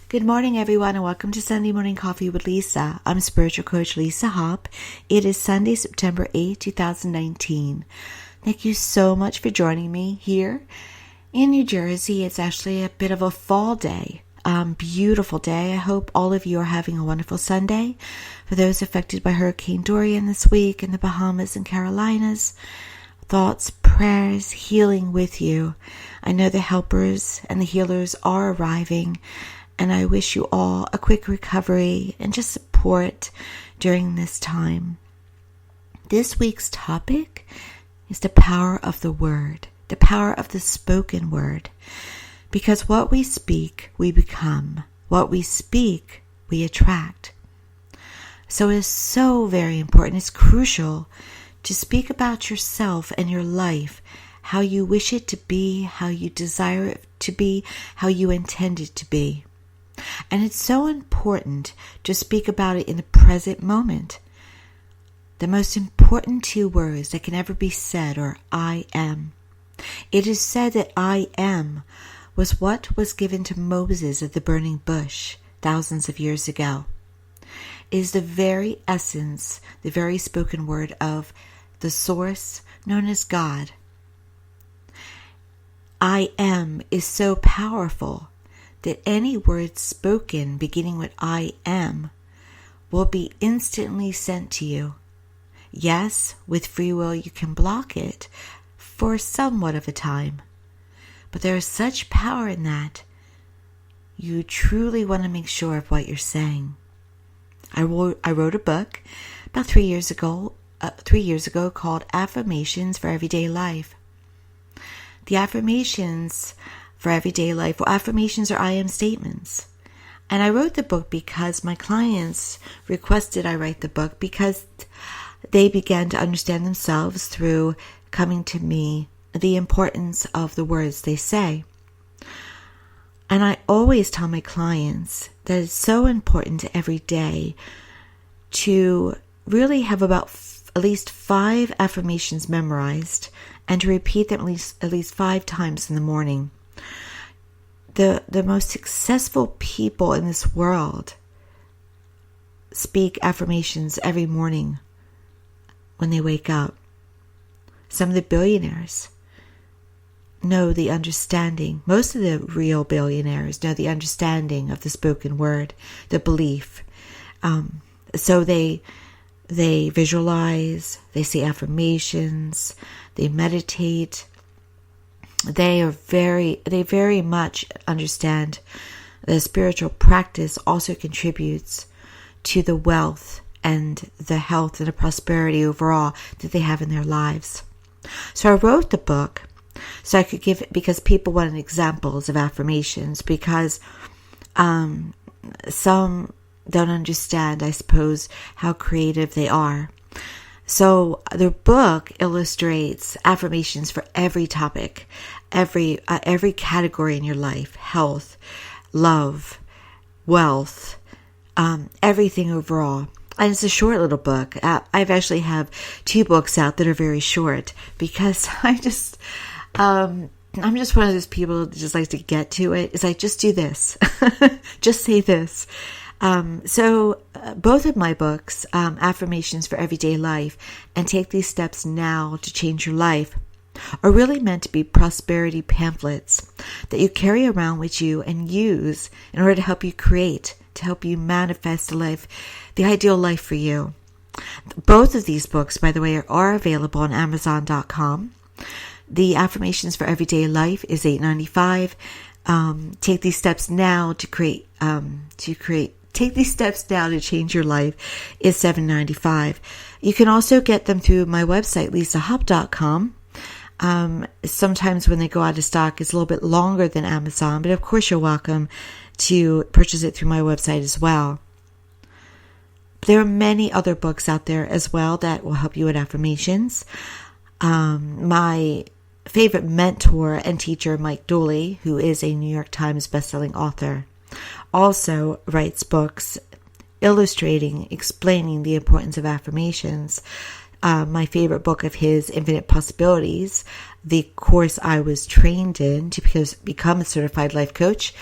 Good morning, everyone, and welcome to Sunday Morning Coffee with Lisa. I'm Spiritual Coach Lisa Hopp. It is Sunday, September 8, 2019. Thank you so much for joining me here in New Jersey. It's actually a bit of a fall day. Beautiful day. I hope all of you are having a wonderful Sunday. For those affected by Hurricane Dorian this week in the Bahamas and Carolinas, thoughts, prayers, healing with you. I know the helpers and the healers are arriving, and I wish you all a quick recovery and just support during this time. This week's topic is the power of the word, the power of the spoken word. Because what we speak, we become. What we speak, we attract. So it is so very important, it's crucial to speak about yourself and your life, how you wish it to be, how you desire it to be, how you intend it to be. And it's so important to speak about it in the present moment. The most important two words that can ever be said are I am. It is said that I am was what was given to Moses at the burning bush thousands of years ago. It is the very essence, the very spoken word of the source known as God. I am is so powerful that any word spoken beginning with I am will be instantly sent to you. Yes, with free will you can block it for somewhat of a time, but there is such power in that. You truly want to make sure of what you're saying. I wrote a book about 3 years ago called Affirmations for Everyday Life. The affirmations for everyday life. Well, affirmations are I am statements. And I wrote the book because my clients requested I write the book because they began to understand themselves through coming to me the importance of the words they say. And I always tell my clients that it's so important every day to really have at least 5 affirmations memorized and to repeat them at least 5 times in the morning. The most successful people in this world speak affirmations every morning when they wake up. Some of the billionaires know the understanding. Most of the real billionaires know the understanding of the spoken word, the belief. So they visualize, they say affirmations, they meditate. They very much understand that spiritual practice also contributes to the wealth and the health and the prosperity overall that they have in their lives. So I wrote the book so I could give it because people wanted examples of affirmations because some don't understand, I suppose, how creative they are. So the book illustrates affirmations for every topic, every category in your life: health, love, wealth, everything overall. And it's a short little book. I've actually have 2 books out that are very short because I'm just one of those people that just likes to get to it. It's like, just do this, just say this. So both of my books, Affirmations for Everyday Life and Take These Steps Now to Change Your Life, are really meant to be prosperity pamphlets that you carry around with you and use in order to help you create, to help you manifest the ideal life for you. Both of these books, by the way, are available on Amazon.com. The Affirmations for Everyday Life is $8.95. Take These Steps Now Take These Steps Now to Change Your Life is $7.95. You can also get them through my website, lisahopp.com. Sometimes when they go out of stock, it's a little bit longer than Amazon, but of course you're welcome to purchase it through my website as well. There are many other books out there as well that will help you with affirmations. My favorite mentor and teacher, Mike Dooley, who is a New York Times bestselling author, also writes books illustrating, explaining the importance of affirmations. My favorite book of his, Infinite Possibilities, the course I was trained in to become a certified life coach,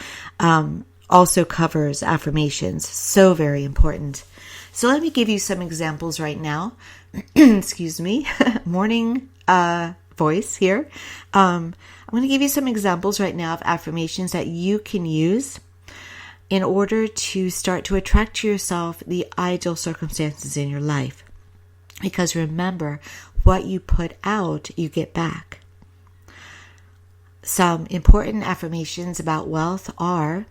also covers affirmations. So very important. So let me give you some examples right now. Excuse me. Morning voice here. I'm going to give you some examples right now of affirmations that you can use in order to start to attract to yourself the ideal circumstances in your life. Because remember, what you put out, you get back. Some important affirmations about wealth are: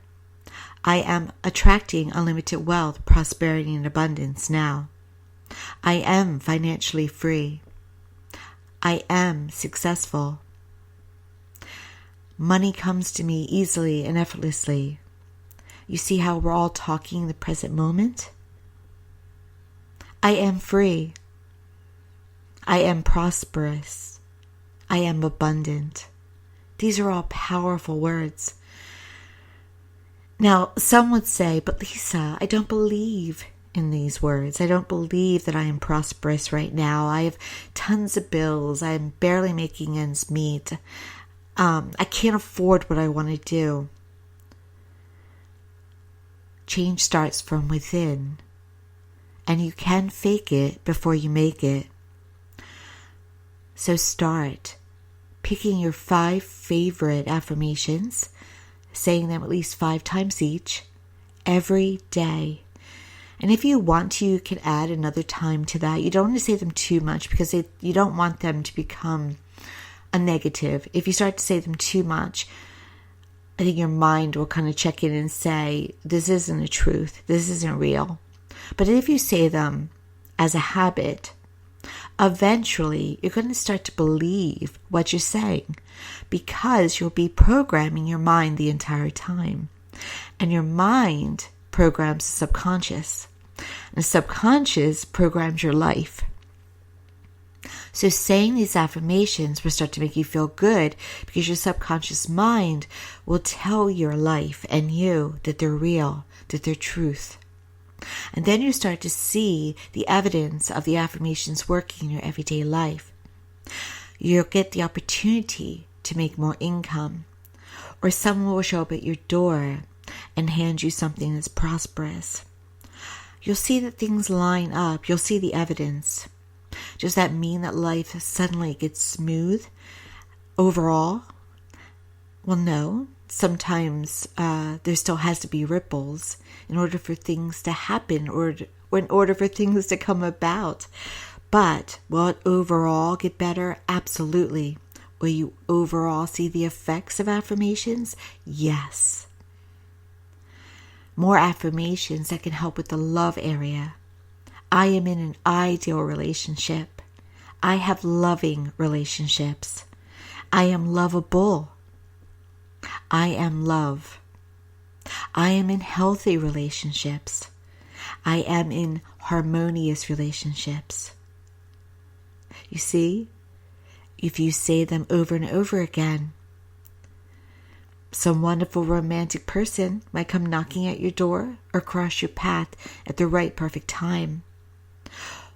I am attracting unlimited wealth, prosperity, and abundance now. I am financially free. I am successful. Money comes to me easily and effortlessly. You see how we're all talking in the present moment? I am free. I am prosperous. I am abundant. These are all powerful words. Now, some would say, but Lisa, I don't believe in these words. I don't believe that I am prosperous right now. I have tons of bills. I'm barely making ends meet. I can't afford what I want to do. Change starts from within, and you can fake it before you make it. So start picking your 5 favorite affirmations, saying them at least 5 times each, every day. And if you want to, you can add another time to that. You don't want to say them too much because you don't want them to become a negative. If you start to say them too much, I think your mind will kind of check in and say, this isn't a truth. This isn't real. But if you say them as a habit, eventually you're going to start to believe what you're saying because you'll be programming your mind the entire time. And your mind programs the subconscious. And the subconscious programs your life. So saying these affirmations will start to make you feel good because your subconscious mind will tell your life and you that they're real, that they're truth. And then you start to see the evidence of the affirmations working in your everyday life. You'll get the opportunity to make more income, or someone will show up at your door and hand you something that's prosperous. You'll see that things line up. You'll see the evidence. Does that mean that life suddenly gets smooth overall? Well, no. Sometimes there still has to be ripples in order for things to happen or in order for things to come about. But will it overall get better? Absolutely. Will you overall see the effects of affirmations? Yes. More affirmations that can help with the love area. I am in an ideal relationship. I have loving relationships. I am lovable. I am love. I am in healthy relationships. I am in harmonious relationships. You see, if you say them over and over again, some wonderful romantic person might come knocking at your door or cross your path at the right perfect time.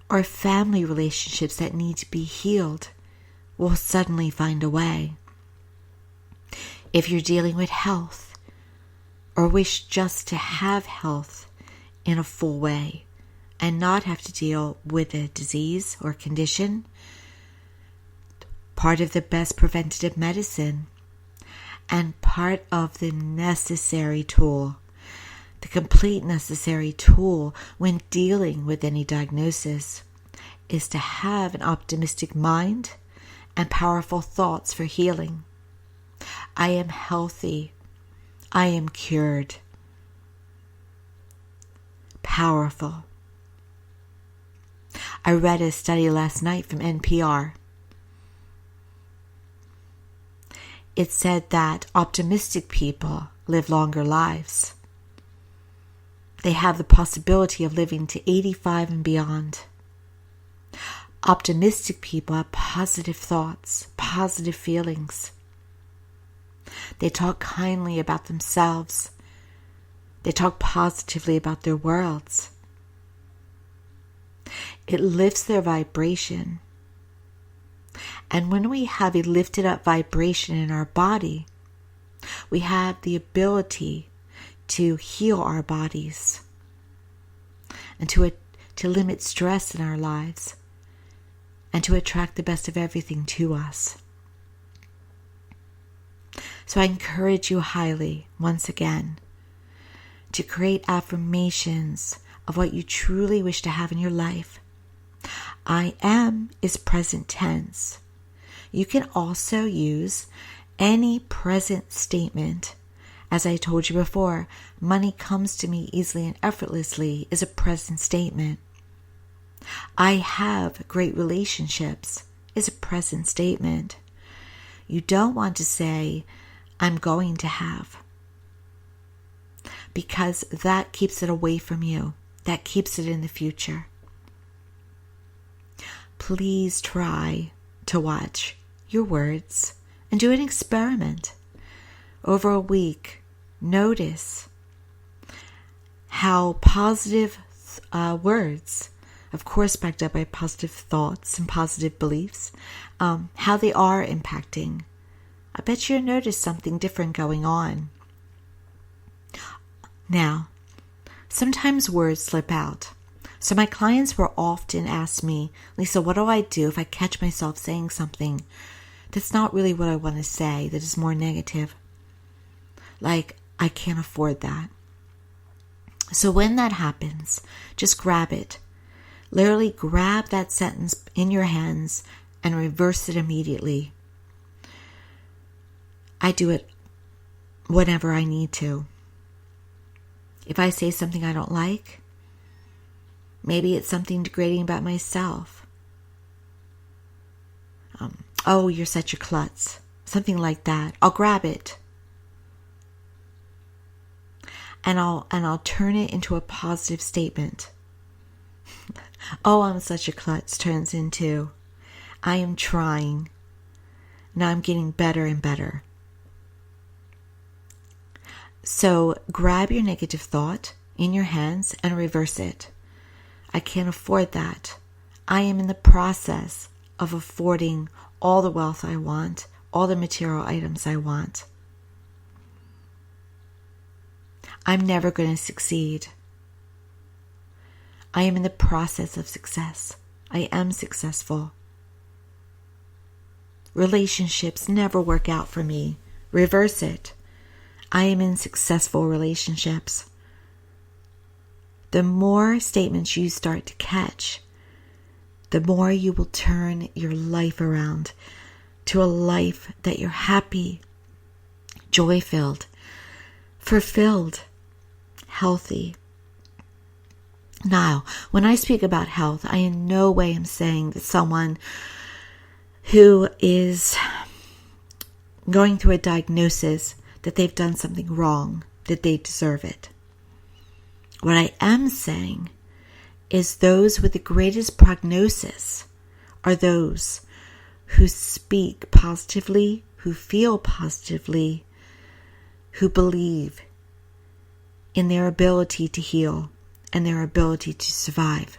Or family relationships that need to be healed will suddenly find a way. If you're dealing with health or wish just to have health in a full way and not have to deal with a disease or condition, part of the best preventative medicine and part of the necessary tool, the complete necessary tool when dealing with any diagnosis, is to have an optimistic mind and powerful thoughts for healing. I am healthy. I am cured. Powerful. I read a study last night from NPR. It said that optimistic people live longer lives. They have the possibility of living to 85 and beyond. Optimistic people have positive thoughts, positive feelings. They talk kindly about themselves. They talk positively about their worlds. It lifts their vibration. And when we have a lifted up vibration in our body, we have the ability to heal our bodies and to limit stress in our lives and to attract the best of everything to us. So I encourage you highly, once again, to create affirmations of what you truly wish to have in your life. I am is present tense. You can also use any present statement. As I told you before, money comes to me easily and effortlessly is a present statement. I have great relationships is a present statement. You don't want to say, I'm going to have, because that keeps it away from you. That keeps it in the future. Please try to watch your words and do an experiment. Over a week, notice how positive words, of course backed up by positive thoughts and positive beliefs, how they are impacting. I bet you'll notice something different going on. Now, sometimes words slip out. So my clients will often ask me, Lisa, what do I do if I catch myself saying something that's not really what I want to say, that is more negative? Like, I can't afford that. So when that happens, just grab it. Literally grab that sentence in your hands and reverse it immediately. I do it whenever I need to. If I say something I don't like, maybe it's something degrading about myself. Oh, you're such a klutz. Something like that. I'll grab it. And I'll turn it into a positive statement. Oh, I'm such a klutz turns into, I am trying. Now I'm getting better and better. So grab your negative thought in your hands and reverse it. I can't afford that. I am in the process of affording all the wealth I want, all the material items I want. I'm never going to succeed. I am in the process of success. I am successful. Relationships never work out for me. Reverse it. I am in successful relationships. The more statements you start to catch, the more you will turn your life around to a life that you're happy, joy-filled, fulfilled, healthy. Now, when I speak about health, I in no way am saying that someone who is going through a diagnosis that they've done something wrong, that they deserve it. What I am saying is those with the greatest prognosis are those who speak positively, who feel positively, who believe in their ability to heal and their ability to survive.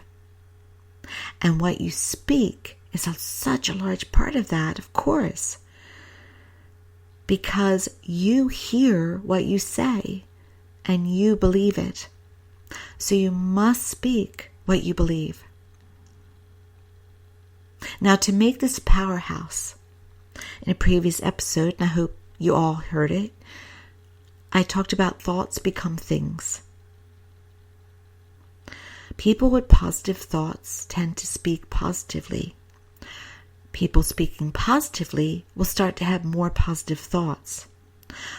And what you speak is such a large part of that, of course, because you hear what you say and you believe it. So you must speak what you believe. Now, to make this powerhouse, in a previous episode, and I hope you all heard it, I talked about thoughts become things. People with positive thoughts tend to speak positively. People speaking positively will start to have more positive thoughts,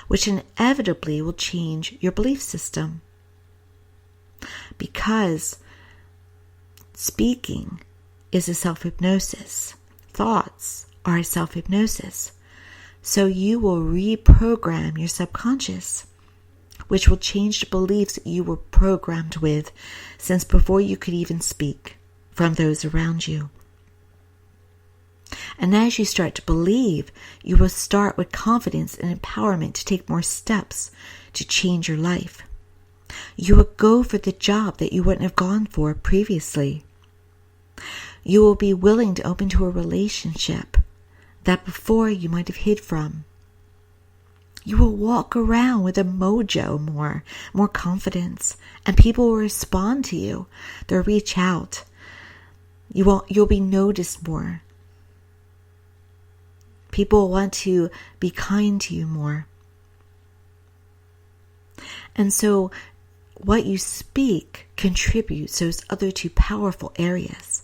which inevitably will change your belief system. Because speaking is a self-hypnosis. Thoughts are a self-hypnosis. So you will reprogram your subconscious, which will change the beliefs that you were programmed with since before you could even speak from those around you. And as you start to believe, you will start with confidence and empowerment to take more steps to change your life. You will go for the job that you wouldn't have gone for previously. You will be willing to open to a relationship that before you might have hid from. You will walk around with a mojo, more confidence, and people will respond to you. They'll reach out. You'll be noticed more. People will want to be kind to you more. And so what you speak contributes those other two powerful areas.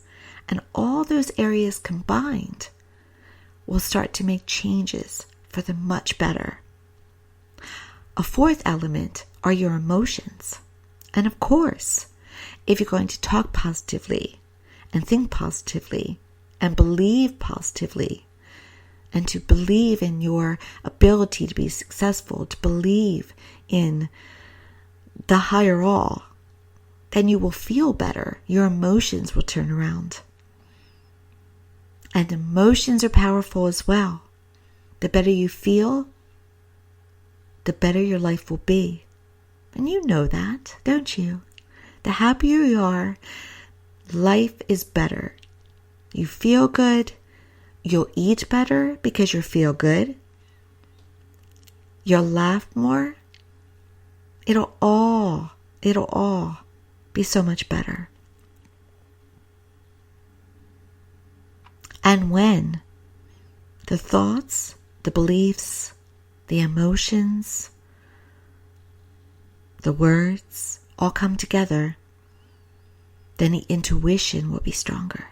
And all those areas combined will start to make changes for the much better. A fourth element are your emotions. And of course, if you're going to talk positively and think positively and believe positively, and to believe in your ability to be successful, to believe in the higher all, then you will feel better. Your emotions will turn around. And emotions are powerful as well. The better you feel, the better your life will be. And you know that, don't you? The happier you are, life is better. You feel good. You'll eat better because you feel good. You'll laugh more. It'll all be so much better. And when the thoughts, the beliefs, the emotions, the words all come together, then the intuition will be stronger.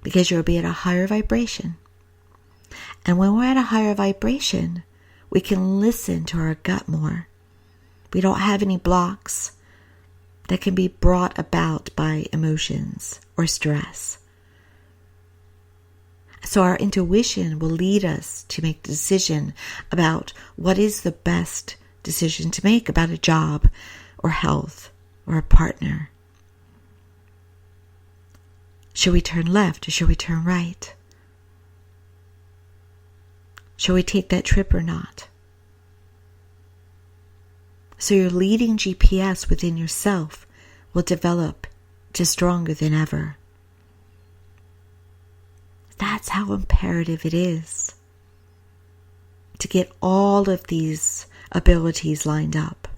Because you'll be at a higher vibration. And when we're at a higher vibration, we can listen to our gut more. We don't have any blocks that can be brought about by emotions or stress. So our intuition will lead us to make the decision about what is the best decision to make about a job or health or a partner. Should we turn left or should we turn right? Shall we take that trip or not? So your leading GPS within yourself will develop to stronger than ever. That's how imperative it is to get all of these abilities lined up.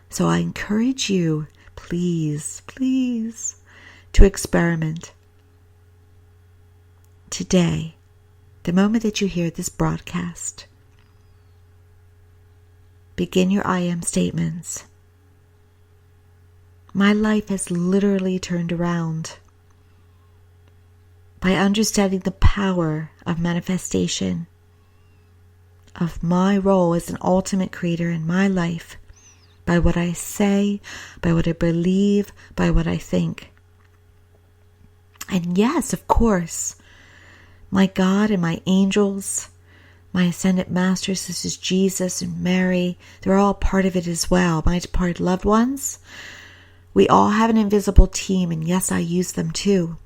So I encourage you, please, to experiment. Today, the moment that you hear this broadcast, begin your I am statements. My life has literally turned around by understanding the power of manifestation, of my role as an ultimate creator in my life, by what I say, by what I believe, by what I think. And yes, of course, my God and my angels, my ascended masters, this is Jesus and Mary, they're all part of it as well. My departed loved ones, we all have an invisible team, and yes, I use them too.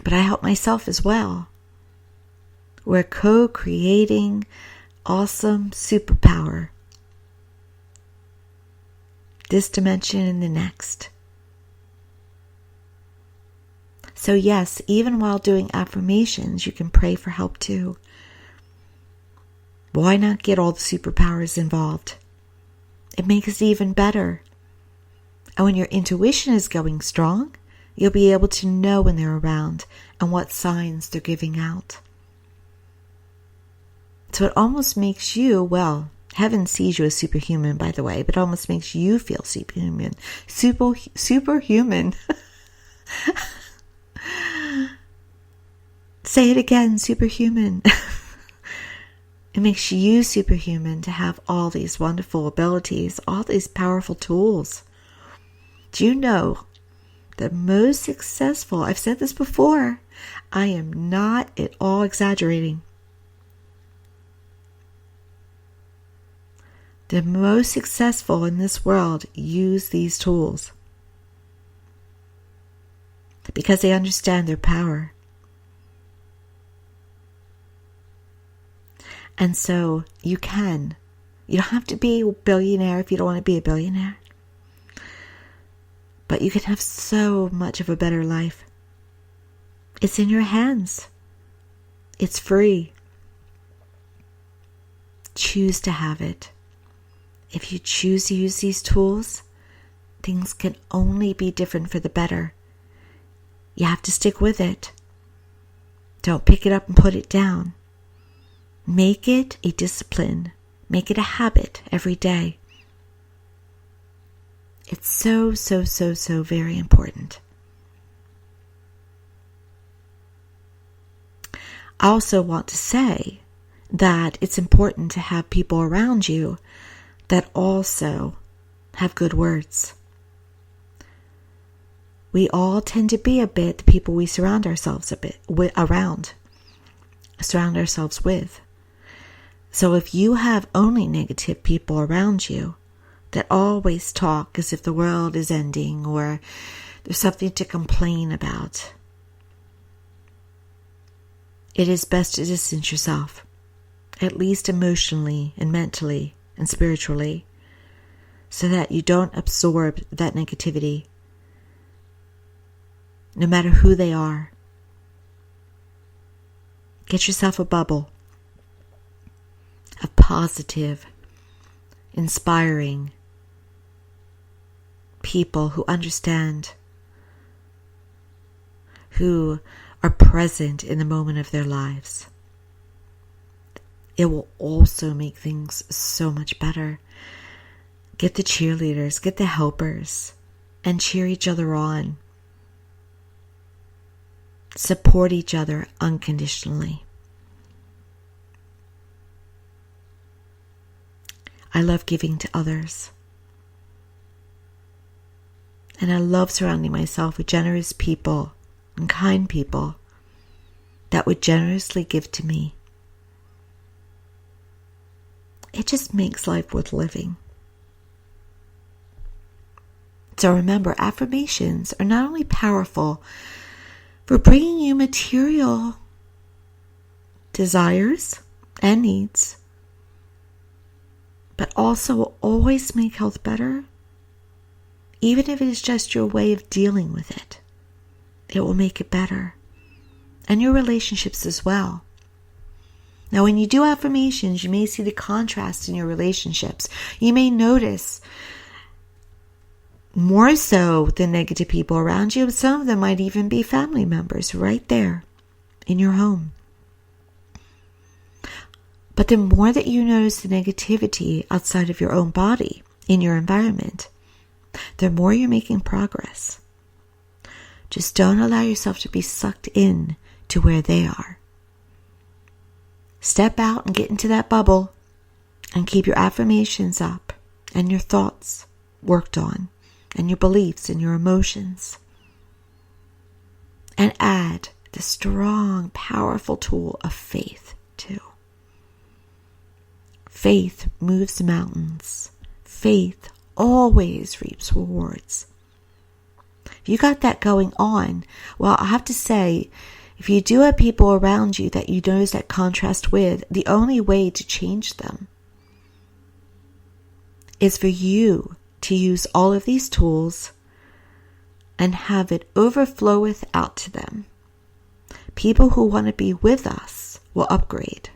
But I help myself as well. We're co-creating awesome superpower. This dimension and the next. So yes, even while doing affirmations, you can pray for help too. Why not get all the superpowers involved? It makes it even better. And when your intuition is going strong, you'll be able to know when they're around and what signs they're giving out. So it almost makes you, well, heaven sees you as superhuman, by the way, but it almost makes you feel superhuman. Superhuman. Say it again, superhuman. It makes you superhuman to have all these wonderful abilities, all these powerful tools. Do you know the most successful, I've said this before, I am not at all exaggerating. The most successful in this world use these tools because they understand their power. And so you don't have to be a billionaire if you don't want to be a billionaire. But you can have so much of a better life. It's in your hands. It's free. Choose to have it. If you choose to use these tools, things can only be different for the better. You have to stick with it. Don't pick it up and put it down. Make it a discipline. Make it a habit every day. It's so very important. I also want to say that it's important to have people around you that also have good words. We all tend to be a bit the people we surround ourselves with. So if you have only negative people around you that always talk as if the world is ending or there's something to complain about, it is best to distance yourself, at least emotionally and mentally and spiritually, so that you don't absorb that negativity, no matter who they are. Get yourself a bubble of positive, inspiring people who understand, who are present in the moment of their lives. It will also make things so much better. Get the cheerleaders, get the helpers, and cheer each other on. Support each other unconditionally. I love giving to others. And I love surrounding myself with generous people and kind people that would generously give to me. It just makes life worth living. So remember, affirmations are not only powerful for bringing you material desires and needs, but also will always make health better. Even if it is just your way of dealing with it, it will make it better. And your relationships as well. Now, when you do affirmations, you may see the contrast in your relationships. You may notice more so the negative people around you. Some of them might even be family members right there in your home. But the more that you notice the negativity outside of your own body, in your environment, the more you're making progress. Just don't allow yourself to be sucked in to where they are. Step out and get into that bubble and keep your affirmations up and your thoughts worked on and your beliefs and your emotions. And add the strong, powerful tool of faith too. Faith moves mountains. Faith always reaps rewards. If you got that going on, well, I have to say, if you do have people around you that you notice that contrast with, the only way to change them is for you to use all of these tools and have it overfloweth out to them. People who want to be with us will upgrade.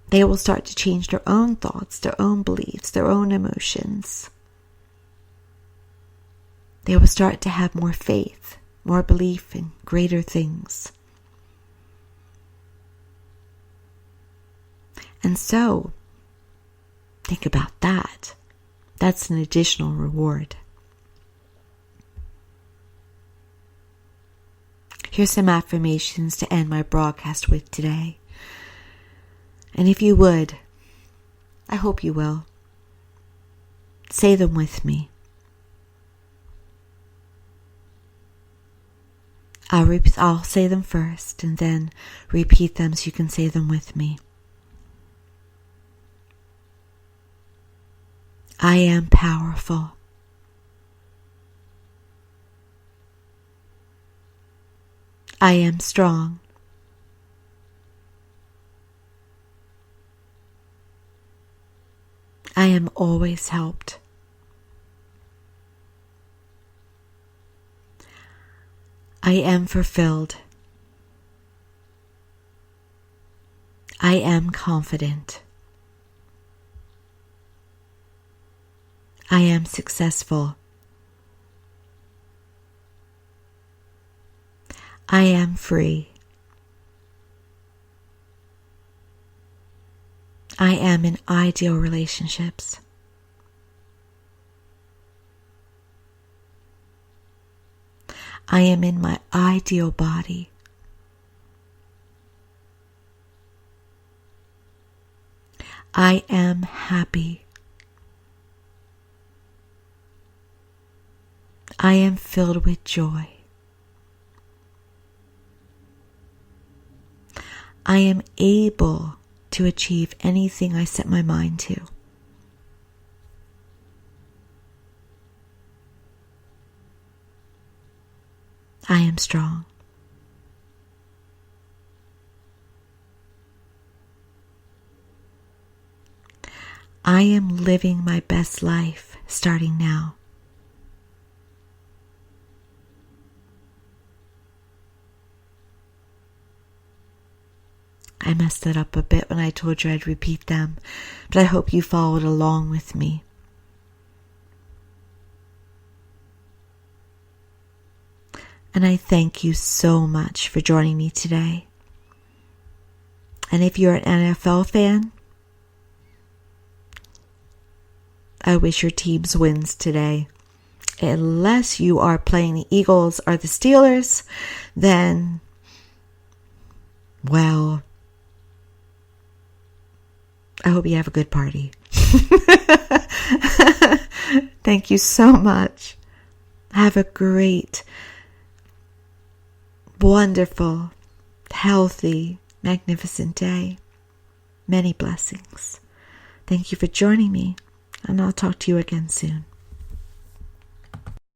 They will start to change their own thoughts, their own beliefs, their own emotions. They will start to have more faith, more belief in greater things. And so, think about that. That's an additional reward. Here's some affirmations to end my broadcast with today. And if you would, I hope you will, say them with me. I'll say them first and then repeat them so you can say them with me. I am powerful. I am strong. I am always helped. I am fulfilled. I am confident. I am successful. I am free. I am in ideal relationships. I am in my ideal body. I am happy. I am filled with joy. I am able to achieve anything I set my mind to. I am strong. I am living my best life starting now. I messed that up a bit when I told you I'd repeat them, but I hope you followed along with me. And I thank you so much for joining me today. And if you're an NFL fan, I wish your teams wins today. Unless you are playing the Eagles or the Steelers, then, well, I hope you have a good party. Thank you so much. Have a great, wonderful, healthy, magnificent day. Many blessings. Thank you for joining me, and I'll talk to you again soon.